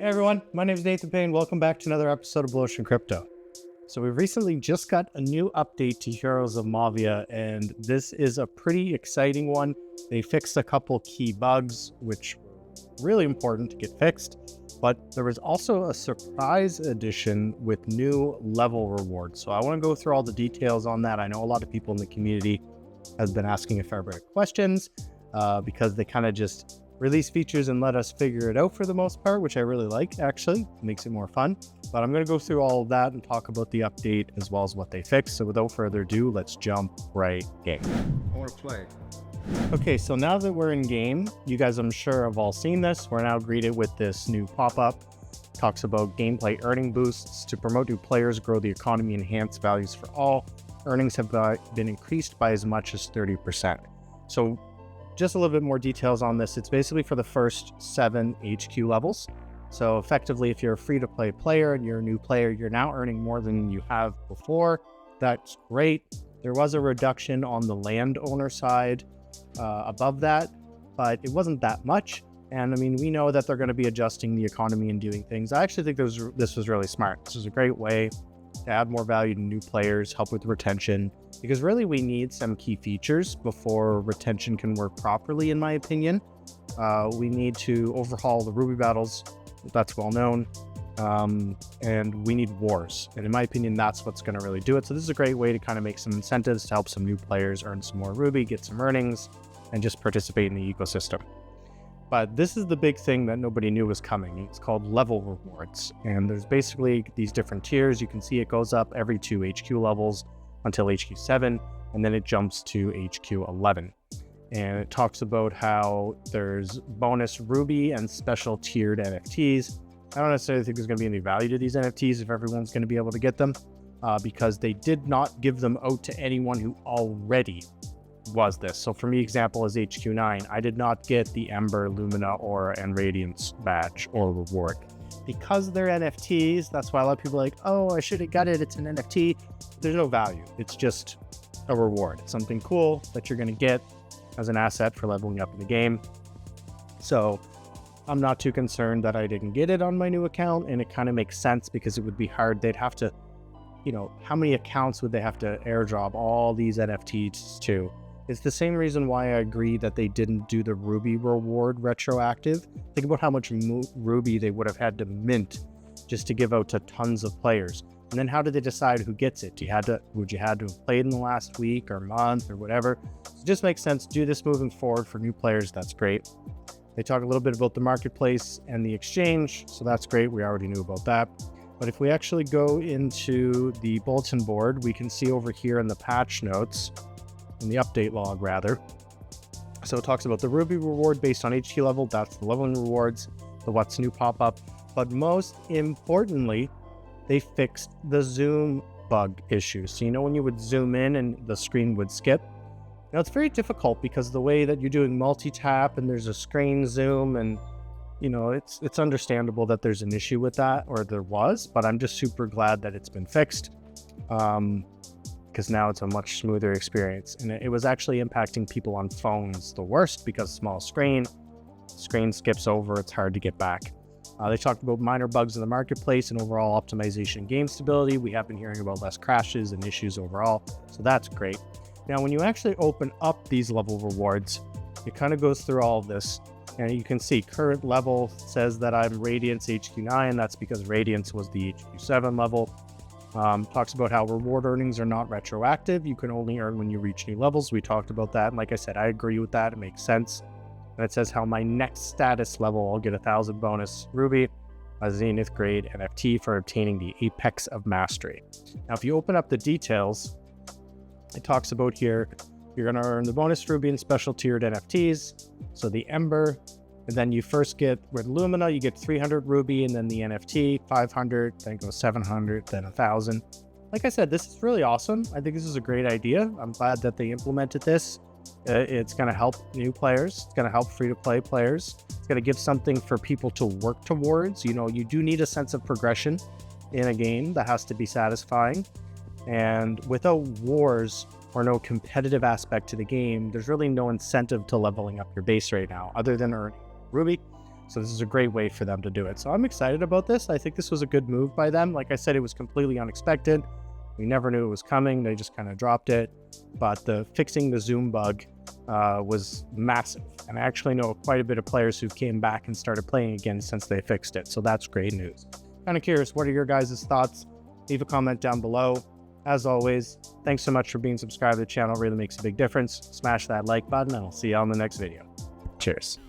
Hey everyone, my name is Nathan Payne. Welcome back to another episode of Blu Ocean Crypto. So we recently just got a new update to Heroes of Mavia, and this is a pretty exciting one. They fixed a couple key bugs, which were really important to get fixed, but there was also a surprise edition with new level rewards. So I want to go through all the details on that. I know a lot of people in the community have been asking a fair bit of questions because they kind of just release features and let us figure it out for the most part, which I really like, actually. It makes it more fun. But I'm going to go through all of that and talk about the update as well as what they fixed. So without further ado, let's jump right in. I want to play. Okay, so now that we're in game, you guys I'm sure have all seen this. We're now greeted with this new pop-up. Talks about gameplay earning boosts to promote new players, grow the economy, enhance values for all. Earnings have been increased by as much as 30%. So just a little bit more details on this. It's basically for the first 7 HQ levels. So effectively, if you're a free-to-play player and you're a new player, you're now earning more than you have before. That's great. There was a reduction on the landowner side above that, but it wasn't that much. And I mean, we know that they're going to be adjusting the economy and doing things. I actually think this was really smart. This is a great way to add more value to new players, help with retention, because really we need some key features before retention can work properly, in my opinion. We need to overhaul the Ruby battles, that's well known, and we need wars. And in my opinion, that's what's going to really do it. So this is a great way to kind of make some incentives to help some new players earn some more Ruby, get some earnings, and just participate in the ecosystem. But this is the big thing that nobody knew was coming. It's called level rewards. And there's basically these different tiers. You can see it goes up every 2 HQ levels until HQ 7, and then it jumps to HQ 11. And it talks about how there's bonus Ruby and special tiered NFTs. I don't necessarily think there's going to be any value to these NFTs if everyone's going to be able to get them, because they did not give them out to anyone who already was this. So for me, example is HQ9. I did not get the Ember, Lumina, Aura, and Radiance badge or reward. Because they're NFTs, that's why a lot of people are like, oh, I should have got it, it's an NFT. There's no value. It's just a reward. It's something cool that you're going to get as an asset for leveling up in the game. So I'm not too concerned that I didn't get it on my new account, and it kind of makes sense because it would be hard. They'd have to, how many accounts would they have to airdrop all these NFTs to? It's the same reason why I agree that they didn't do the Ruby reward retroactive. Think about how much Ruby they would have had to mint just to give out to tons of players. And then how did they decide who gets it? Would you had to have played in the last week or month or whatever? So it just makes sense. Do this moving forward for new players. That's great. They talk a little bit about the marketplace and the exchange. So that's great. We already knew about that. But if we actually go into the bulletin board, we can see over here in the patch notes, in the update log rather. So it talks about the Ruby reward based on HQ level. That's the leveling rewards, the what's new pop-up. But most importantly, they fixed the zoom bug issue. So when you would zoom in and the screen would skip. Now it's very difficult because the way that you're doing multi-tap and there's a screen zoom, and it's understandable that there's an issue with that, or there was, but I'm just super glad that it's been fixed. Because now it's a much smoother experience. And it was actually impacting people on phones the worst because small screen skips over, it's hard to get back. They talked about minor bugs in the marketplace and overall optimization and game stability. We have been hearing about less crashes and issues overall, so that's great. Now, when you actually open up these level rewards, it kind of goes through all of this, and you can see current level says that I'm Radiance HQ9. That's because Radiance was the HQ7 level. Talks about how reward earnings are not retroactive. You can only earn when you reach new levels. We talked about that. And like I said, I agree with that. It makes sense. And it says how my next status level, I'll get 1,000 bonus Ruby, a Zenith grade NFT for obtaining the Apex of Mastery. Now, if you open up the details, it talks about here, you're going to earn the bonus Ruby and special tiered NFTs. So the Ember, and then you first get with Lumina, you get 300 Ruby, and then the NFT 500, then goes 700, then 1,000. Like I said, this is really awesome. I think this is a great idea. I'm glad that they implemented this. It's going to help new players. It's going to help free-to-play players. It's going to give something for people to work towards. You do need a sense of progression in a game that has to be satisfying. And without wars or no competitive aspect to the game, there's really no incentive to leveling up your base right now other than earning Ruby. So this is a great way for them to do it. So I'm excited about this. I think this was a good move by them. Like I said, it was completely unexpected. We never knew it was coming. They just kind of dropped it. But the fixing the zoom bug was massive. And I actually know quite a bit of players who came back and started playing again since they fixed it. So that's great news. Kind of curious, what are your guys' thoughts? Leave a comment down below. As always, thanks so much for being subscribed to the channel. It really makes a big difference. Smash that like button and I'll see you on the next video. Cheers.